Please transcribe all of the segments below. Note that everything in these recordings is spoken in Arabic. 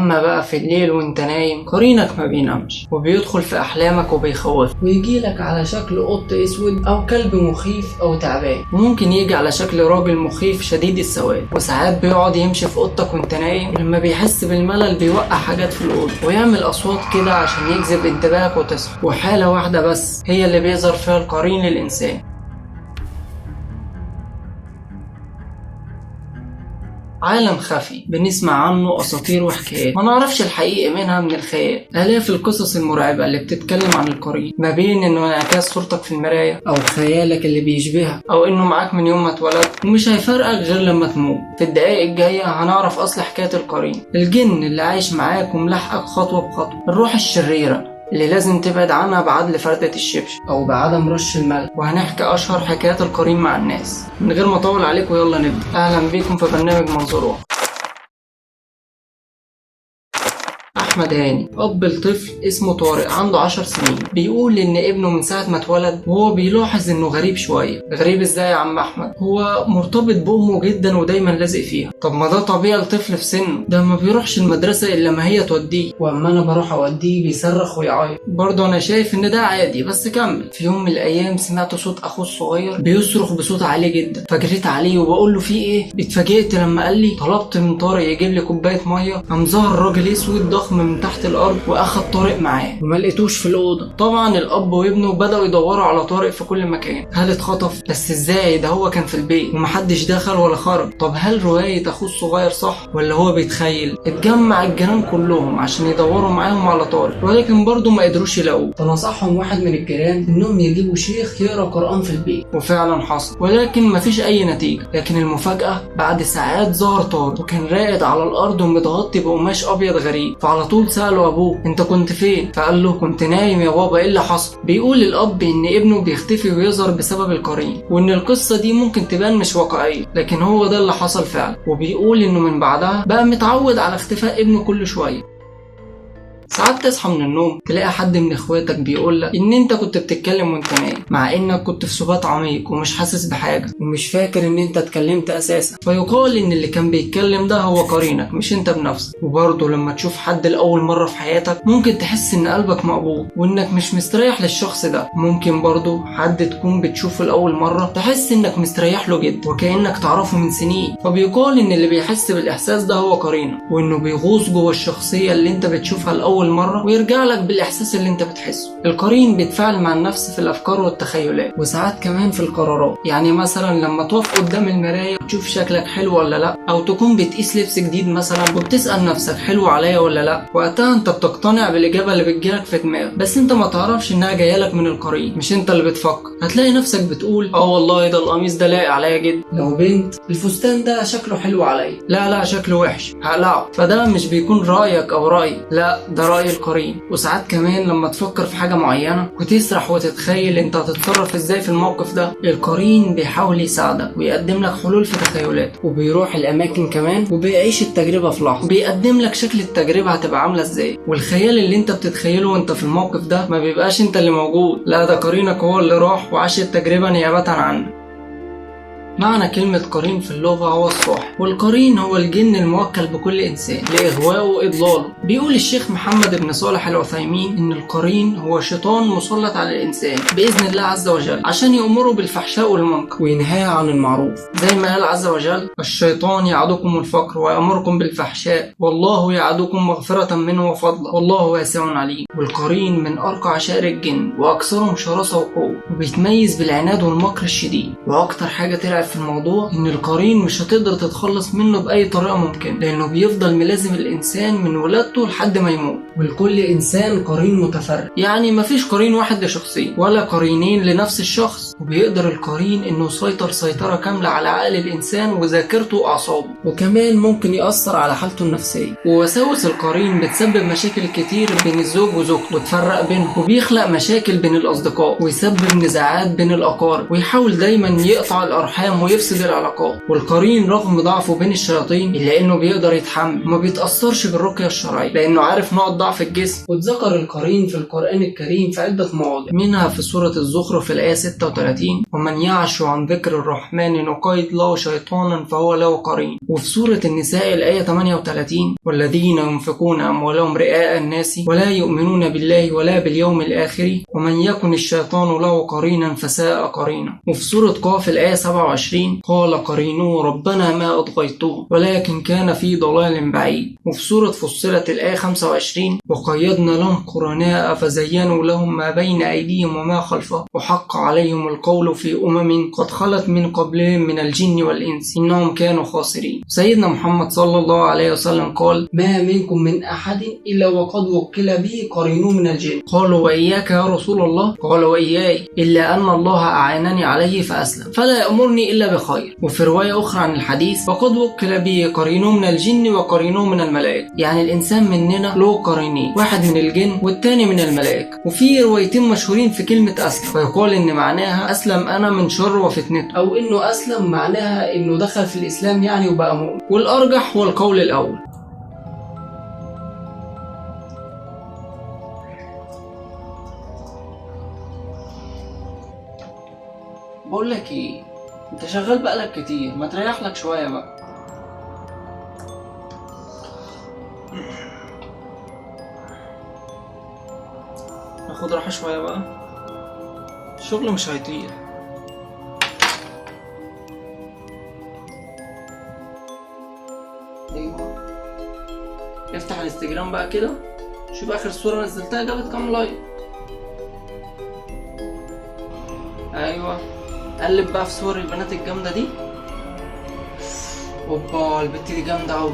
اما بقى في الليل وانت نايم قرينك ما بينامش وبيدخل في احلامك وبيخوفك، ويجيلك على شكل قط اسود او كلب مخيف او تعبان، وممكن يجي على شكل راجل مخيف شديد السواد، وساعات بيقعد يمشي في اوضتك وانت نايم، ولما بيحس بالملل بيوقع حاجات في الاوضه ويعمل اصوات كده عشان يجذب انتباهك وتصحى. وحاله واحده بس هي اللي بيظهر فيها القرين للانسان. عالم خفي بنسمع عنه اساطير وحكايات ما نعرفش الحقيقة منها من الخيال. الاف القصص المرعبة اللي بتتكلم عن القرين، ما بين انه انعكاس صورتك في المراية او خيالك اللي بيشبهك او انه معاك من يوم ما اتولدت ومش هيفرقك غير لما تموت. في الدقائق الجاية هنعرف اصل حكاية القرين، الجن اللي عايش معاك وملاحقك خطوة بخطوة، الروح الشريرة اللي لازم تبعد عنها بعدل فردة الشبشب أو بعدم رش الملح، وهنحكي أشهر حكايات القرين مع الناس. من غير ما أطول عليكم يلا نبدأ. أهلا بيكم في برنامج منظوروح. أحمد هاني أب لطفل اسمه طارق عنده 10 سنين، بيقول إن ابنه من ساعة ما اتولد وهو بيلاحظ إنه غريب شوية. غريب إزاي يا عم أحمد؟ هو مرتبط بأمه جدا ودايما لازق فيها. طب ما ده طبيعي لطفل في سنه، ده ما بيروحش المدرسة إلا ما هي توديه، وأما أنا بروح أوديه بيصرخ ويعيط. برضه أنا شايف إن ده عادي، بس كمل. في يوم من الأيام سمعت صوت أخوه الصغير بيصرخ بصوت عالي جدا، فجريت عليه وبقول له في إيه؟ اتفاجئت لما قال لي طلبت من طارق يجيب لي كوباية مية، قام ظهر راجل أسود ضخم من تحت الارض واخد طارق معاه وما لقيتوش في الاوضه. طبعا الاب وابنه بداوا يدوروا على طارق في كل مكان. هل اتخطف؟ بس ازاي؟ ده هو كان في البيت ومحدش دخل ولا خرج. طب هل روايه اخوه الصغير صح ولا هو بيتخيل؟ اتجمع الجيران كلهم عشان يدوروا معاهم على طارق، ولكن برضه ما قدروش يلاقوه. فنصحهم واحد من الجيران انهم يجيبوا شيخ يقرا قران في البيت، وفعلا حصل، ولكن مفيش اي نتيجه. لكن المفاجاه بعد ساعات ظهر طارق وكان راقد على الارض ومتغطي بقماش ابيض غريب. فعلى طول سأله أبوه أنت كنت فين؟ فقال له كنت نايم يا بابا. إيه اللي حصل؟ بيقول الأب إن ابنه بيختفي ويظهر بسبب القرين، وإن القصة دي ممكن تبان مش واقعية، لكن هو ده اللي حصل فعلا. وبيقول إنه من بعدها بقى متعود على اختفاء ابنه كل شوية. ساعات تصحى من النوم تلاقي حد من اخواتك بيقولك ان انت كنت بتتكلم وانت نايم، مع انك كنت في سبات عميق ومش حاسس بحاجه ومش فاكر ان انت اتكلمت اساسا. فيقال ان اللي كان بيتكلم ده هو قرينك مش انت بنفسك. وبرضه لما تشوف حد لاول مره في حياتك ممكن تحس ان قلبك مقبوض وانك مش مستريح للشخص ده. ممكن برضه حد تكون بتشوفه لاول مره تحس انك مستريح له جدا وكانك تعرفه من سنين. فبيقال ان اللي بيحس بالاحساس ده هو قرينك، وانه بيغوص جوه الشخصيه اللي انت بتشوفها لاول مرة ويرجع لك بالإحساس اللي انت بتحسه. القرين بيتفاعل مع النفس في الأفكار والتخيلات، وساعات كمان في القرارات. يعني مثلا لما تقف قدام المراية وتشوف شكلك حلو ولا لا، أو تكون بتقيس لبس جديد مثلا وبتسأل نفسك حلو عليا ولا لا، وقتها انت بتقتنع بالإجابة اللي بتجيلك في دماغك، بس انت ما تعرفش انها جايلك من القرين، مش انت اللي بتفكر. هتلاقي نفسك بتقول والله ده القميص ده لايق عليا جدا. لو بنت الفستان ده شكله حلو عليا، لا شكله وحش هقلعه. فده مش بيكون رأيك أو رأيي، لا ده رأي القرين. وساعات كمان لما تفكر في حاجة معينة وتسرح وتتخيل انت هتتصرف ازاي في الموقف ده، القرين بيحاول يساعدك ويقدم لك حلول في تخيلات، وبيروح الاماكن كمان وبيعيش التجربة في لحظة، بيقدم لك شكل التجربة هتبقى عاملة ازاي. والخيال اللي انت بتتخيله وانت في الموقف ده ما بيبقاش انت اللي موجود، لا ده قرينك هو اللي راح وعاش التجربة نيابة عنك. معنى كلمة قرين في اللغة هو الصاحب، والقرين هو الجن الموكل بكل إنسان لإغوائه وإضلاله. بيقول الشيخ محمد بن صالح العثيمين إن القرين هو شيطان مسلط على الإنسان بإذن الله عز وجل عشان يأمره بالفحشاء والمنكر وينهاه عن المعروف، زي ما قال عز وجل الشيطان يعدكم الفقر ويأمركم بالفحشاء والله يعدكم مغفرة منه وفضلا والله واسع عليم. والقرين من أرقى عشائر الجن وأكثرهم شراسة وقوة، وبيتميز بالعناد والمكر الشديد. وأكتر حاجة تلعب في الموضوع ان القرين مش هتقدر تتخلص منه باي طريقه ممكن، لانه بيفضل ملازم الانسان من ولادته لحد ما يموت. ولكل انسان قرين متفرق، يعني مفيش قرين واحد لشخصين ولا قرينين لنفس الشخص. وبيقدر القرين انه يسيطر سيطره كامله على عقل الانسان وذاكرته واعصابه، وكمان ممكن ياثر على حالته النفسيه. ووساوس القرين بتسبب مشاكل كتير بين الزوج وزوجته وتفرق بينهم، وبيخلق مشاكل بين الاصدقاء ويسبب نزاعات بين الاقارب، ويحاول دايما يقطع الارحام يتوائم ويفسد العلاقات. والقرين رغم ضعفه بين الشياطين إلا إنه بيقدر يتحمل وما بيتأثرش بالرقية الشرعية لأنه عارف نقط ضعف الجسم. واتذكر القرين في القرآن الكريم في عدة مواضع، منها في سورة الزخرف في الآية 36: ومن يعش عن ذكر الرحمن نقيض له شيطانا فهو له قرين. وفي سورة النساء الآية 38: والذين ينفقون أموالهم رئاء الناس ولا يؤمنون بالله ولا باليوم الآخر ومن يكن الشيطان له قرينا فساء قرينا. وفي سورة قاف الآية 27: قال قرينه ربنا ما أطغيته ولكن كان في ضلال بعيد. وفي سورة فصلت الآية 25: وقيضنا لهم قرناء فزينوا لهم ما بين أيديهم وما خلفهم وحق عليهم القول في أمم قد خلت من قبلهم من الجن والإنس إنهم كانوا خاسرين. سيدنا محمد صلى الله عليه وسلم قال: ما منكم من أحد إلا وقد وكل به قرين من الجن. قالوا: وإياك يا رسول الله؟ قال: وإياي، إلا أن الله أعانني عليه فأسلم فلا يأمرني إلا بخير. وفي رواية أخرى عن الحديث: وقد وكل به قرين من الجن وقرين من الملائكة. يعني الإنسان مننا له قرينين، واحد من الجن والتاني من الملائكة. وفي روايتين مشهورين في كلمة أسلم، فيقال إن معناها أسلم أنا من شر وفتنته، أو إنه أسلم معناها إنه دخل في الإسلام يعني وبقى مؤمن. والأرجح هو القول الأول. بقول لك ايه، انت شغال بقالك كتير، ما تريح لك شويه بقى. ناخد راحه شويه بقى، الشغل مش هيطير. ايوه، افتح الانستجرام بقى كده، شوف اخر صوره نزلتها جابت كام لايك. ايوه، قلب بقى في صور البنات الجامدة دي. اوبا، البت دي جامدة اوي.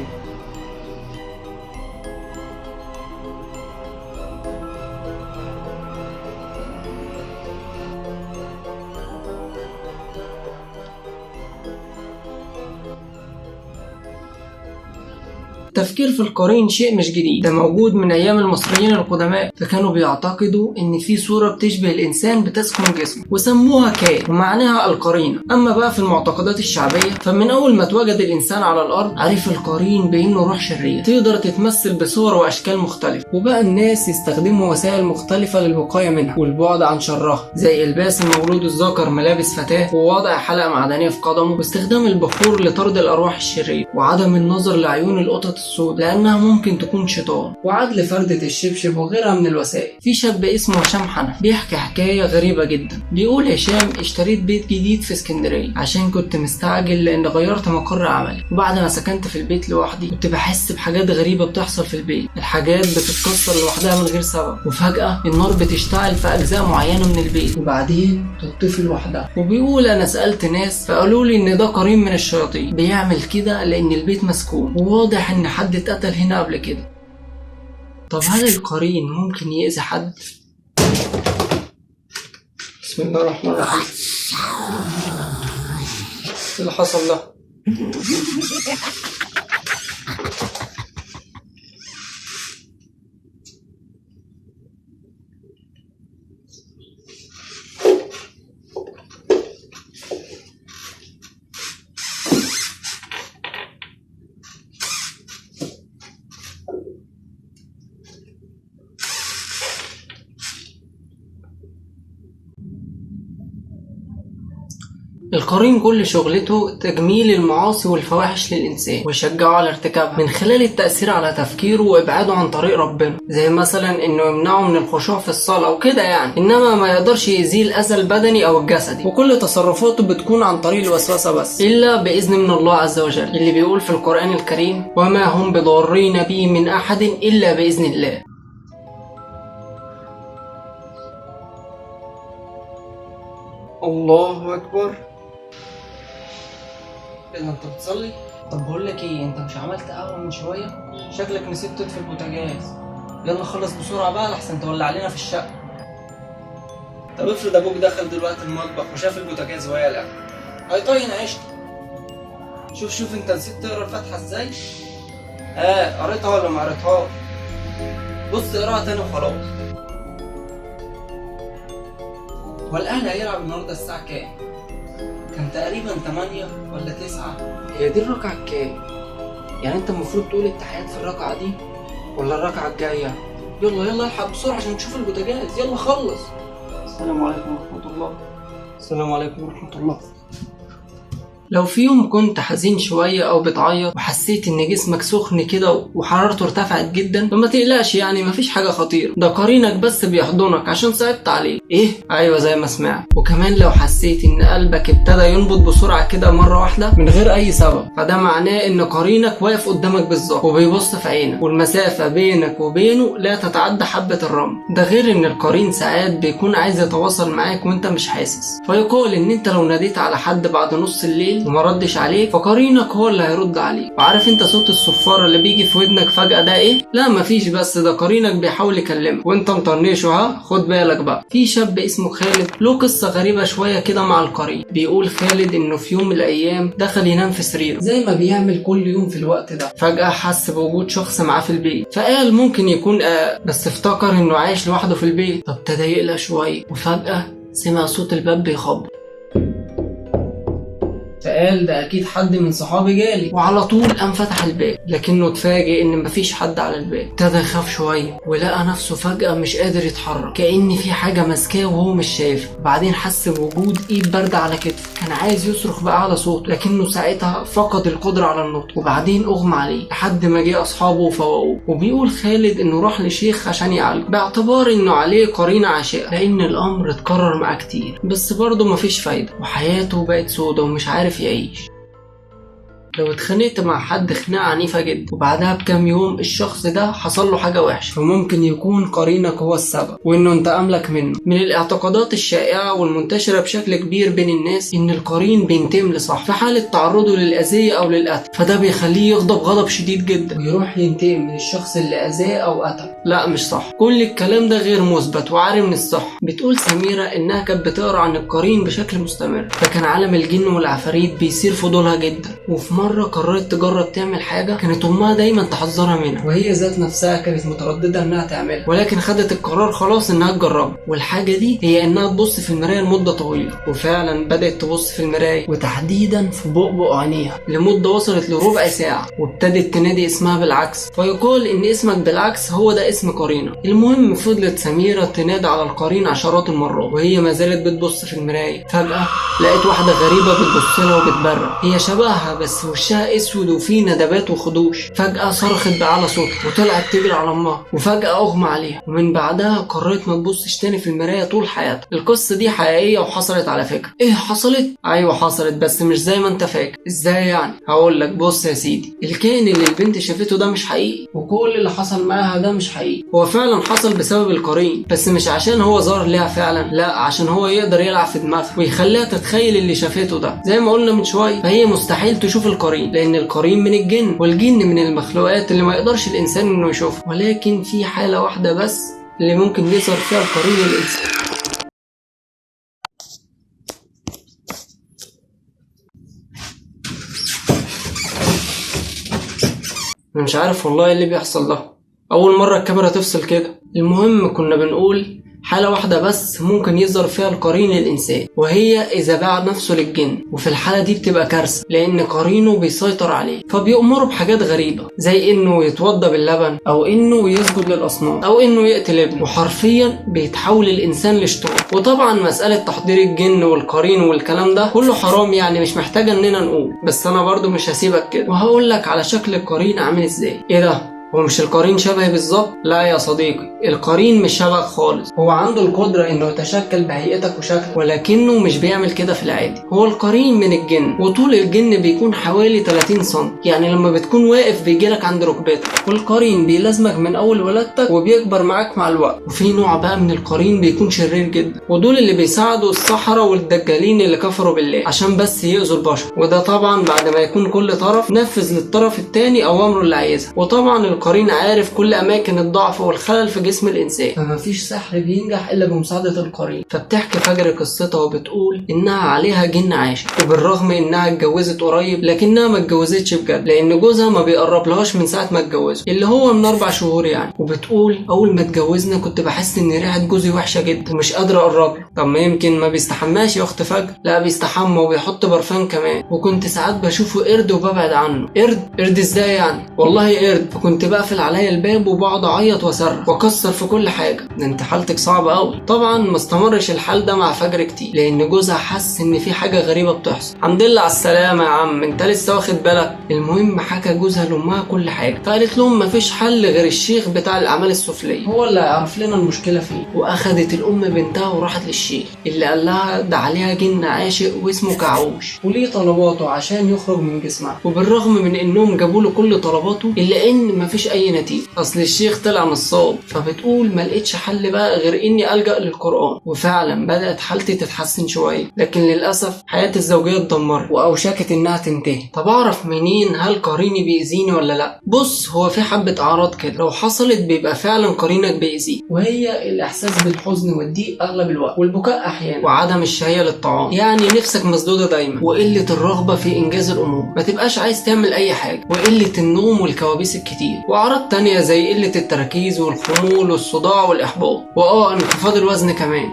التفكير في القرين شيء مش جديد، ده موجود من ايام المصريين القدماء، فكانوا بيعتقدوا ان في صورة بتشبه الانسان بتسكن جسمه وسموها كائن ومعناها القرينة. اما بقى في المعتقدات الشعبية، فمن اول ما اتوجد الانسان على الارض عرف القرين بانه روح شرير تقدر تتمثل بصور واشكال مختلفة، وبقى الناس يستخدموا وسائل مختلفة للوقاية منها والبعد عن شرها، زي الباس المولود الذكر ملابس فتاة ووضع حلقة معدنية في قدمه واستخدام البخور لطرد الارواح الشريرة، وعدم النظر لعيون القطط السود لانها ممكن تكون شيطان، وعدل فردة الشبشب وغيرها من الوسائل. في شاب اسمه هشام حنفي بيحكي حكاية غريبة جدا. بيقول: هشام، اشتريت بيت جديد في اسكندرية عشان كنت مستعجل لان غيرت مقر عملي، وبعد ما سكنت في البيت لوحدي كنت بحس بحاجات غريبة بتحصل في البيت. الحاجات بتتكسر لوحدها من غير سبب، وفجأة النار بتشتعل في اجزاء معينة من البيت وبعدين تطفي لوحدها. وبيقول: انا سألت ناس فقالوا لي ان ده قرين من الشياطين بيعمل كده لان البيت مسكون، وواضح ان حد اتقتل هنا قبل كده. طب هل القرين ممكن يأذي حد؟ بسم الله الرحمن الرحيم. ايه اللي حصل ده؟ القرين كل شغلته تجميل المعاصي والفواحش للإنسان ويشجعه على ارتكابها من خلال التأثير على تفكيره وإبعاده عن طريق ربنا، زي مثلا إنه يمنعه من الخشوع في الصلاة وكده يعني، إنما ما يقدرش يزيل الأذى البدني أو الجسدي، وكل تصرفاته بتكون عن طريق الوسوسة بس، إلا بإذن من الله عز وجل، اللي بيقول في القرآن الكريم: وما هم بضارين به من أحد إلا بإذن الله. الله أكبر. ايه ده، انت بتصلي؟ طب بقول لك ايه، انت مش عملت قهوه من شويه؟ شكلك نسيت تطفي البوتاجاز. يلا خلص بسرعه بقى لحسن تولع علينا في الشقه. طب افرض ابوك دخل دلوقتي المطبخ وشاف البوتاجاز وهي القهوه، هيطين عيشتي. شوف انت نسيت تقرا الفاتحه ازاي؟ قريتها ولا ما قريتهاش؟ بص اقراها تاني وخلاص. هو الاهلي هيلعب النهارده الساعه كام؟ كان تقريبا 8 ولا 9. هي دي الركعة الكام؟ يعني انت المفروض تقول التحيات في الركعة دي ولا الركعة الجاية؟ يلا يلا الحق بسرعة عشان تشوف البوتاجاز، يلا خلص. السلام عليكم ورحمة الله. السلام عليكم ورحمة الله. لو في يوم كنت حزين شوية أو بتعيط وحسيت إن جسمك سخن كده وحرارته ارتفعت جدا، فما تقلقش، يعني مفيش حاجة خطيرة، ده قرينك بس بيحضنك عشان صعبت عليه. إيه؟ أيوة زي ما سمعت. وكمان لو حسيت إن قلبك ابتدى ينبض بسرعة كده مرة واحدة من غير أي سبب، فده معناه إن قرينك واقف قدامك بالظبط وبيبص في عينك، والمسافة بينك وبينه لا تتعدى حبة الرمل. ده غير إن القرين ساعات بيكون عايز يتواصل معاك وإنت مش حاسس، فيقال إن إنت لو ناديت على حد بعد نص الليل وما ردش عليك فقرينك هو اللي هيرد عليك. وعارف انت صوت الصفارة اللي بيجي في ودنك فجأة ده ايه؟ لا مفيش، بس ده قرينك بيحاول يكلمك وانت مطنشه. ها خد بالك بقى. في شاب اسمه خالد له قصة غريبة شوية كده مع القرين. بيقول خالد انه في يوم من الايام دخل ينام في سريره زي ما بيعمل كل يوم في الوقت ده، فجأة حس بوجود شخص معاه في البيت، فقال ممكن يكون بس افتكر انه عايش لوحده في البيت، فابتدى يقلق شوية وفجأة سمع صوت الباب بيخبط، فقال ده اكيد حد من صحابي جالي، وعلى طول قام فتح الباب، لكنه اتفاجئ ان مفيش حد على الباب. ابتدى يخاف شويه ولقى نفسه فجأة مش قادر يتحرك، كأن في حاجه ماسكاه وهو مش شايف. بعدين حس بوجود ايد بارده على كتفه، كان عايز يصرخ بأعلى صوت لكنه ساعتها فقد القدره على النطق، وبعدين اغمى عليه لحد ما جه اصحابه وفوقوه. وبيقول خالد انه راح لشيخ عشان يعالجه باعتبار انه عليه قرينه عاشقه، لان الامر اتكرر معاه كتير، بس برضه مفيش فايده وحياته بقت سودة ومش عارف يعيش. لو اتخانقت مع حد خناقه عنيفه جدا وبعدها بكام يوم الشخص ده حصل له حاجه وحشه، فممكن يكون قرينك هو السبب وانه انتقم لك منه. من الاعتقادات الشائعه والمنتشره بشكل كبير بين الناس ان القرين بينتقم لصاحبه في حاله تعرضه للاذيه او للقتل، فده بيخليه يغضب غضب شديد جدا ويروح ينتقم من الشخص اللي اذاه او قتله. لا مش صح، كل الكلام ده غير مثبت وعاري من الصح. بتقول سميره انها كانت بتقرا عن القرين بشكل مستمر، فكان عالم الجن والعفاريت بيثير فضولها جدا، وفي مرة قررت تجرب تعمل حاجة كانت أمها دايما تحذرها منها، وهي ذات نفسها كانت مترددة إنها تعملها، ولكن خدت القرار خلاص إنها تجربها. والحاجة دي هي إنها تبص في المراية لمدة طويلة. وفعلا بدأت تبص في المراية وتحديدا في بؤبؤ عينيها لمدة وصلت لربع ساعة، وابتدت تنادي اسمها بالعكس، فيقال إن اسمك بالعكس هو ده اسم قرينة. المهم فضلت سميرة تنادي على القرين عشرات المرات وهي ما زالت بتبص في المراية. فجأة لقيت واحدة غريبة بتبص لها وبتبرق، هي شبهها بس وشها اسود وفيه ندبات وخدوش. فجأة صرخت بأعلى صوت وطلعت تجري على امها، وفجأة اغمى عليها، ومن بعدها قررت ما تبصش تاني في المراية طول حياتها. القصة دي حقيقية وحصلت على فكرة. ايه حصلت؟ ايوه حصلت، بس مش زي ما انت فاكر. ازاي يعني؟ هقول لك. بص يا سيدي، الكائن اللي البنت شافته ده مش حقيقي، وكل اللي حصل معاها ده مش حقيقي. هو فعلا حصل بسبب القرين، بس مش عشان هو ظهر ليها فعلا، لا عشان هو يقدر يلعب في دماغها ويخليها تتخيل اللي شافته ده. زي ما قلنا من شوية، فهي مستحيل تشوف القرين لان القرين من الجن، والجن من المخلوقات اللي ما يقدرش الانسان انه يشوفها. ولكن في حالة واحدة بس اللي ممكن يظهر فيها القرين للانسان. انا مش عارف والله ايه اللي بيحصل ده، اول مرة الكاميرا تفصل كده. المهم كنا بنقول حالة واحدة بس ممكن يظهر فيها القرين للإنسان، وهي إذا باع نفسه للجن، وفي الحالة دي بتبقى كارثة لأن قرينه بيسيطر عليه، فبيأمره بحاجات غريبة زي إنه يتوضى باللبن أو إنه يسجد للأصنام أو إنه يقتل ابنه، وحرفيا بيتحول الإنسان لشيطان. وطبعا مسألة تحضير الجن والقرين والكلام ده كله حرام، يعني مش محتاجة إننا نقول، بس أنا برضو مش هسيبك كده وهقول لك على شكل القرين عامل إزاي. إيه ده؟ هو مش القرين شبهي بالظبط؟ لا يا صديقي، القرين مش شبهك خالص. هو عنده القدرة انه يتشكل بهيئتك وشكلك، ولكنه مش بيعمل كده في العادي. هو القرين من الجن، وطول الجن بيكون حوالي 30 سم، يعني لما بتكون واقف بيجيلك عند ركبتك. والقرين بيلازمك من اول ولادتك وبيكبر معاك مع الوقت. وفي نوع بقى من القرين بيكون شرير جدا، ودول اللي بيساعدوا السحرة والدجالين اللي كفروا بالله عشان بس يؤذوا البشر، وده طبعا بعد ما يكون كل طرف نفذ للطرف التاني اوامره اللي عايزها. وطبعا القرين عارف كل اماكن الضعف والخلل في جسم الانسان، فمفيش سحر بينجح الا بمساعدة القرين. فبتحكي فجر قصتها وبتقول انها عليها جن عاشق، وبالرغم انها اتجوزت قريب لكنها ما اتجوزتش بجد، لان جوزها ما بيقربلهاش من ساعة ما اتجوزوا، اللي هو من 4 شهور يعني. وبتقول اول ما اتجوزنا كنت بحس ان ريحة جوزي وحشة جدا ومش قادرة اقرب له. طب ما يمكن ما بيستحماش يا اخت فجر؟ لا بيستحمى وبيحط برفان كمان، وكنت ساعات بشوفه قرد وببعد عنه. قرد ازاي يعني؟ والله قرد. فكنت بقفل عليا الباب وبقعد اعيط واصرخ واكسر في كل حاجة. ده انت حالتك صعبة قوي. طبعا ما استمرش الحال ده مع فجر كتير، لان جوزها حس ان في حاجة غريبة بتحصل. الحمد لله على السلامة يا عم، انت لسه واخد بالك؟ المهم حكى جوزها لامها كل حاجة، فقالت لهم مفيش حل غير الشيخ بتاع الاعمال السفلية، هو اللي هيعرف لنا المشكلة فيه. واخدت الام بنتها وراحت للشيخ اللي قال لها ده عليها جن عاشق واسمه كعوش وليه طلباته عشان يخرج من جسمها. وبالرغم من انهم جابوا له كل طلباته الا ان مفيش اي نتيجة، اصل الشيخ طلع نصاب. فبتقول ما لقيتش حل بقى غير اني الجأ للقرآن، وفعلا بدأت حالتي تتحسن شوية، لكن للأسف حياتي الزوجية اتدمرت وأوشكت إنها تنتهي. طب أعرف منين هل قريني بيأذيني ولا لأ؟ بص، هو في حبة أعراض كده لو حصلت بيبقى فعلا قرينك بيأذيك، وهي الإحساس بالحزن والضيق أغلب الوقت، والبكاء أحيانا، وعدم الشهية للطعام، يعني نفسك مسدودة دايما، وقلة الرغبة في إنجاز الأمور، ما تبقاش عايز تعمل أي حاجة، وقلة النوم والكوابيس الكتير، وأعراض تانية زي قلة التركيز والخمول والصداع والإحباط، انخفاض الوزن كمان.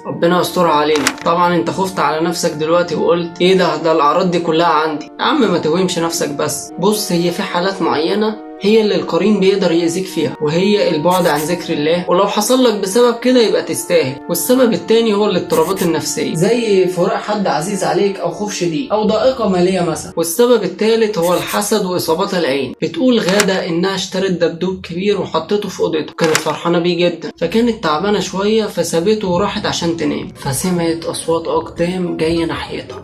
ربنا يسترها علينا. طبعا انت خفت على نفسك دلوقتي وقلت ايه ده الاعراض دي كلها عندي. يا عم ما توهمش نفسك بس. بص، هي في حالات معينة هي اللي القرين بيقدر يأذيك فيها، وهي البعد عن ذكر الله، ولو حصل لك بسبب كده يبقى تستاهل. والسبب التاني هو الاضطرابات النفسية زي فراق حد عزيز عليك او خوف شديد او ضائقة مالية مثلا. والسبب التالت هو الحسد واصابات العين. بتقول غادة انها اشترت دبدوب كبير وحطته في اوضتها، كانت فرحانة بيه جدا، فكانت تعبانة شوية فسابته وراحت عشان تنام، فسمعت اصوات اقدام جاية ناحيتها.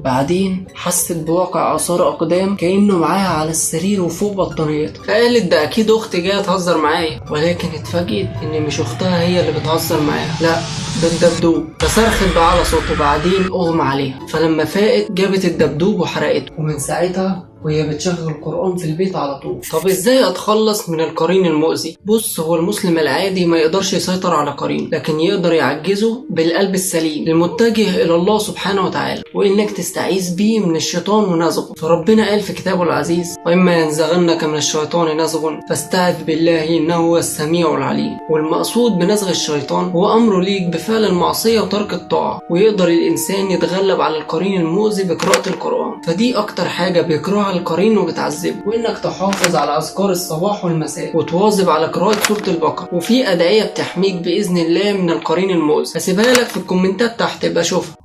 بعدين حست بواقع آثار أقدام كأنه معاها على السرير وفوق بطانيتها، فقالت ده أكيد أختي جاية تهزر معايا، ولكن اتفاجئت إن مش أختها هي اللي بتهزر معاها، لا ده الدبدوب. فصرخت بقى على صوته، وبعدين أغمى عليها، فلما فاقت جابت الدبدوب وحرقته، ومن ساعتها وهي بتشغل القرآن في البيت على طول. طب ازاي اتخلص من القرين المؤذي؟ بص، هو المسلم العادي ما يقدرش يسيطر على قرين، لكن يقدر يعجزه بالقلب السليم المتجه الى الله سبحانه وتعالى، وانك تستعيذ بيه من الشيطان ونزغه. فربنا قال في كتابه العزيز: واما ينزغنك من الشيطان نزغ فاستعذ بالله انه هو السميع العليم. والمقصود بنزغ الشيطان هو امره ليك بفعل المعصيه وترك الطاعه، ويقدر الانسان يتغلب على القرين المؤذي بقراءه القرآن. فدي اكتر حاجه بيكرهها القرين وبتعذبه، وانك تحافظ على اذكار الصباح والمساء، وتواظب على قراءة سورة البقرة، وفي ادعية بتحميك باذن الله من القرين المؤذي، هسيبها لك في الكومنتات تحت، ابقى شوفها.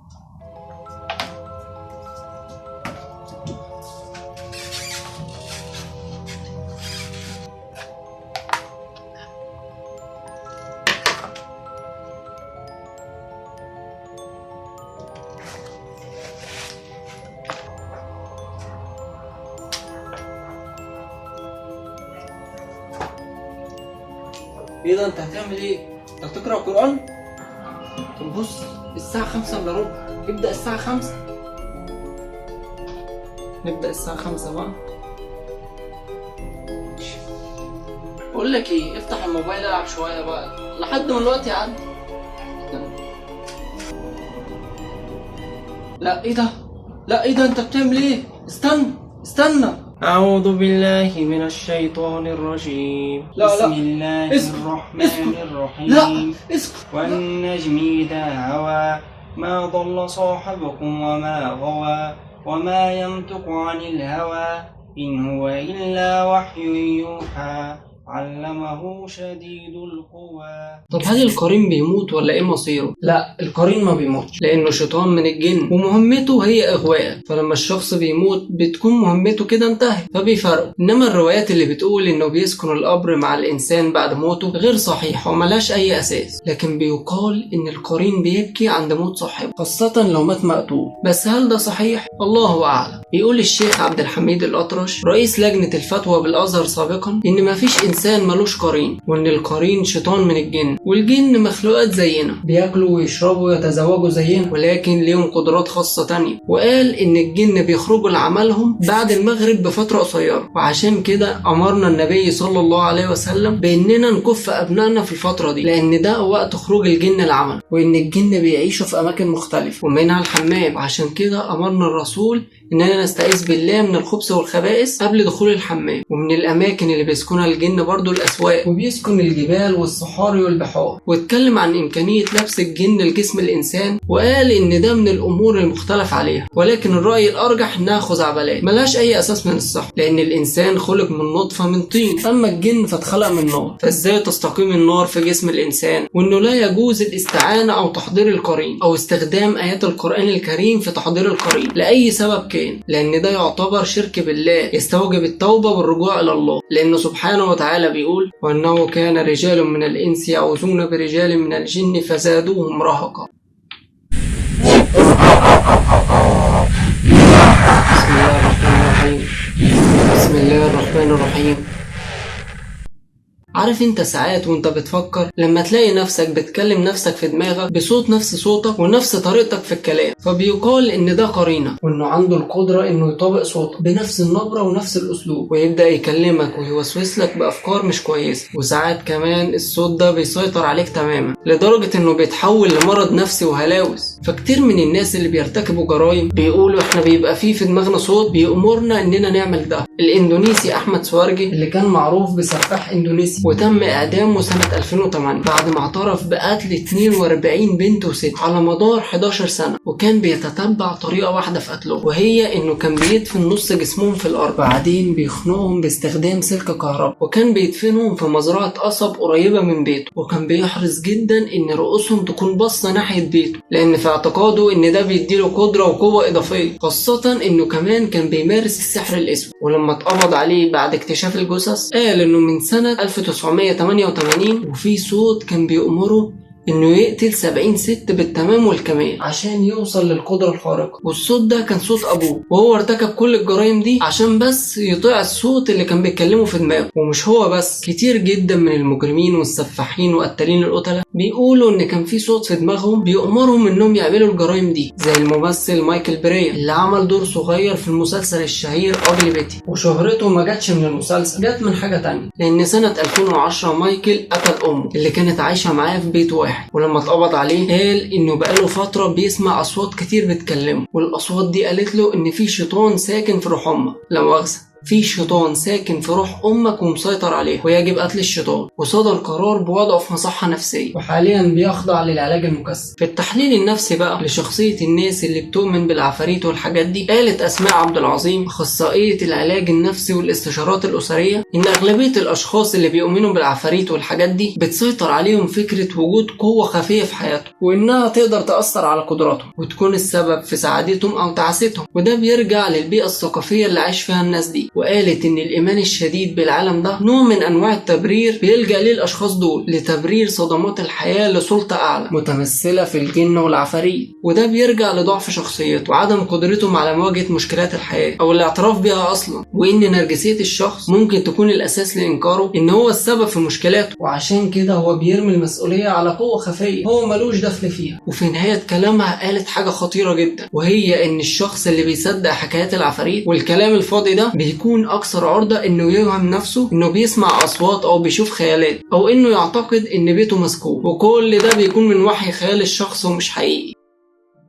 ايه ده انت هتعمل ايه؟ انت هتقرا قرآن؟ طب بص، الساعة 5:15، ابدأ الساعة 5. نبدأ الساعة 5 بقى. بقول لك ايه، افتح الموبايل العب شوية بقى لحد ما الوقت يعدي. لا ايه ده؟ لا ايه ده انت بتعمل ايه؟ استنى. أعوذ بالله من الشيطان الرجيم. بسم الله الرحمن الرحيم. لا اسكت. والنجم إذا هوى ما ضل صاحبكم وما غوى وما ينطق عن الهوى إن هو إلا وحي يوحى علمه شديد القوى. طب هل القرين بيموت ولا ايه مصيره؟ لا، القرين ما بيموتش، لانه شيطان من الجن ومهمته هي اغواء، فلما الشخص بيموت بتكون مهمته كده انتهت، فبيفرقوا. انما الروايات اللي بتقول انه بيسكن القبر مع الانسان بعد موته غير صحيحه وملاش اي اساس، لكن بيقال ان القرين بيبكي عند موت صاحبه، خاصه لو مات مقتول. بس هل ده صحيح؟ الله اعلم. بيقول الشيخ عبد الحميد الأطرش رئيس لجنه الفتوى بالازهر سابقا ان مفيش الإنسان ملوش قرين، وإن القرين شيطان من الجن، والجن مخلوقات زينا بياكلوا ويشربوا ويتزوجوا زينا، ولكن ليهم قدرات خاصة تانية. وقال إن الجن بيخرجوا لعملهم بعد المغرب بفترة قصيرة، وعشان كده أمرنا النبي صلى الله عليه وسلم بإننا نكف أبنائنا في الفترة دي، لأن ده وقت خروج الجن العمل، وإن الجن بيعيشوا في أماكن مختلفة ومنها الحمام. وعشان كده أمرنا الرسول إننا نستعيذ بالله من الخبث والخبائث قبل دخول الحمام. ومن الأماكن اللي بيسكنها الجن برضو الأسواق، وبيسكن الجبال والصحاري والبحار. واتكلم عن إمكانية لبس الجن لجسم الإنسان، وقال إن ده من الأمور المختلف عليها، ولكن الرأي الأرجح إنها خزعبلات ملهاش أي أساس من الصحة، لأن الإنسان خلق من نطفة من طين، أما الجن فاتخلق من نار. فإزاي تستقيم النار في جسم الإنسان؟ وإنه لا يجوز الاستعانة أو تحضير القرين أو استخدام آيات القرآن الكريم في تحضير القرين لأي سبب كان، لأن ده يعتبر شرك بالله يستوجب التوبة والرجوع إلى الله، لأنه سبحانه وتعالى بيقول: وأنه كان رجال من الإنس يعوذون برجال من الجن فزادوهم رهقا. بسم الله الرحمن الرحيم. عارف انت ساعات وانت بتفكر لما تلاقي نفسك بتكلم نفسك في دماغك بصوت نفس صوتك ونفس طريقتك في الكلام، فبيقال ان ده قرينك، وانه عنده القدرة انه يطابق صوتك بنفس النبرة ونفس الاسلوب، ويبدأ يكلمك ويوسوس لك بافكار مش كويسة. وساعات كمان الصوت ده بيسيطر عليك تماما لدرجة انه بيتحول لمرض نفسي وهلاوس. فكتير من الناس اللي بيرتكبوا جرائم بيقولوا احنا بيبقى في دماغنا صوت بيأمرنا اننا نعمل ده. الاندونيسي احمد سوارجي اللي كان معروف بسفاح اندونيسي وتم اعدامه سنة 2008 بعد ما اعترف بقتل 42 بنت وست على مدار 11 سنة، وكان بيتتبع طريقة واحدة في قتلهم، وهي انه كان بيدفن نص جسمهم في الارض، بعدين بيخنقهم باستخدام سلك كهرباء، وكان بيدفنهم في مزرعة قصب قريبة من بيته، وكان بيحرص جدا ان رؤوسهم تكون باصة ناحية بيته، لان في اعتقاده ان ده بيديله قدرة وقوة اضافية، خاصة انه كمان كان بيمارس السحر الاسود. ولما اتقبض عليه بعد اكتشاف الجثث قال انه من سنة 1988 وفي صوت كان بيأمره انه يقتل 70 ست بالتمام والكمال عشان يوصل للقدرة الخارقة، والصوت ده كان صوت ابوه، وهو ارتكب كل الجرائم دي عشان بس يطيع الصوت اللي كان بيتكلمه في دماغه. ومش هو بس، كتير جدا من المجرمين والسفاحين وقتالين القتلة بيقولوا ان كان في صوت في دماغهم بيأمرهم انهم يعملوا الجرائم دي، زي الممثل مايكل بريا اللي عمل دور صغير في المسلسل الشهير أجلي بيتي، وشهرته ما جاتش من المسلسل، جات من حاجة تانية، لان سنة 2010 مايكل قتل امه اللي كانت عايشة معاه في بيت واحد. ولما اتقبض عليه قال انه بقاله فترة بيسمع اصوات كتير بتكلمه، والاصوات دي قالت له ان في شيطان ساكن في روح امك، لا مؤاخذة، في شيطان ساكن في روح امك ومسيطر عليه ويجب قتل الشيطان. وصدر قرار بوضعه في مصحة نفسية، وحاليا بيخضع للعلاج المكثف. في التحليل النفسي بقى لشخصية الناس اللي بتؤمن بالعفاريت والحاجات دي، قالت اسماء عبد العظيم اخصائية العلاج النفسي والاستشارات الاسرية ان اغلبية الاشخاص اللي بيؤمنوا بالعفاريت والحاجات دي بتسيطر عليهم فكرة وجود قوة خفية في حياتهم، وانها تقدر تأثر على قدراتهم وتكون السبب في سعادتهم او تعاستهم، وده بيرجع للبيئة الثقافية اللي عايش فيها الناس دي. وقالت ان الايمان الشديد بالعالم ده نوع من انواع التبرير بيلجأ ليه الاشخاص دول لتبرير صدمات الحياة لسلطة اعلى متمثلة في الجن والعفاريت، وده بيرجع لضعف شخصيته وعدم قدرتهم على مواجهة مشكلات الحياة او الاعتراف بيها اصلا، وان نرجسية الشخص ممكن تكون الاساس لانكاره ان هو السبب في مشكلاته، وعشان كده هو بيرمي المسؤولية على قوة خفية هو ملوش دخل فيها. وفي نهاية كلامها قالت حاجة خطيرة جدا، وهي ان الشخص اللي بيصدق حكايات العفاريت والكلام الفاضي ده بيكون اكثر عرضة انه يوهم نفسه انه بيسمع اصوات او بيشوف خيالات، او انه يعتقد ان بيته مسكون، وكل ده بيكون من وحي خيال الشخص ومش حقيقي.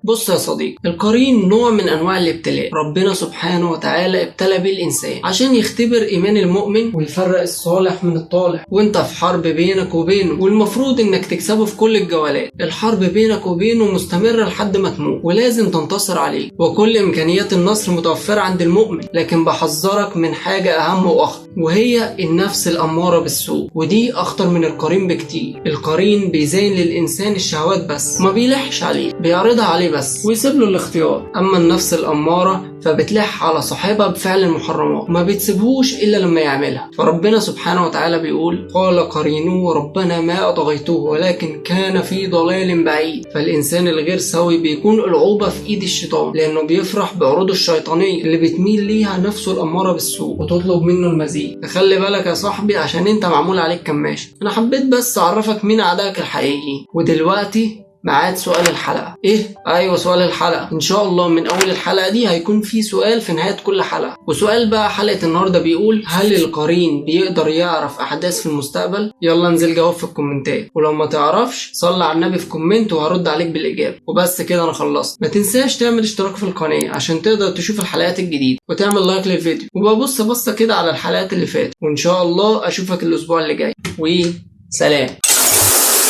بص يا صديقي، القرين نوع من انواع الابتلاء ربنا سبحانه وتعالى ابتلى بيه الانسان عشان يختبر ايمان المؤمن ويفرق الصالح من الطالح، وانت في حرب بينك وبينه، والمفروض انك تكسبه في كل الجولات. الحرب بينك وبينه مستمرة لحد ما تموت، ولازم تنتصر عليه، وكل امكانيات النصر متوفرة عند المؤمن. لكن بحذرك من حاجة اهم واخطر، وهي النفس الامارة بالسوء، ودي اخطر من القرين بكتير. القرين بيزين للانسان الشهوات بس، ما بيلحش عليه، بيعرضها عليه عليه بس ويسيب له الاختيار. اما النفس الاماره فبتلح على صاحبها بفعل المحرمات وما بتسيبهوش الا لما يعملها. فربنا سبحانه وتعالى بيقول قال قرينه ربنا ما اطغيته ولكن كان في ضلال بعيد. فالانسان الغير سوي بيكون العوبه في ايد الشيطان لانه بيفرح بعروضه الشيطانيه اللي بتميل ليها نفسه الاماره بالسوء وتطلب منه المزيد. فخلي بالك يا صاحبي عشان انت معمول عليك كماشة. انا حبيت بس اعرفك مين اعدائك الحقيقيين. ودلوقتي ميعاد سؤال الحلقة. ايه؟ ايوه سؤال الحلقة. ان شاء الله من اول الحلقة دي هيكون في سؤال في نهاية كل حلقة. وسؤال بقى حلقة النهاردة بيقول هل القرين بيقدر يعرف احداث في المستقبل؟ يلا انزل جاوب في الكومنتات، ولو ما تعرفش صلي على النبي في كومنت وهرد عليك بالاجابة. وبس كده انا خلصت. ما تنساش تعمل اشتراك في القناة عشان تقدر تشوف الحلقات الجديدة وتعمل لايك للفيديو وببص بصة كده على الحلقات اللي فاتت. وان شاء الله اشوفك الاسبوع اللي جاي وسلام.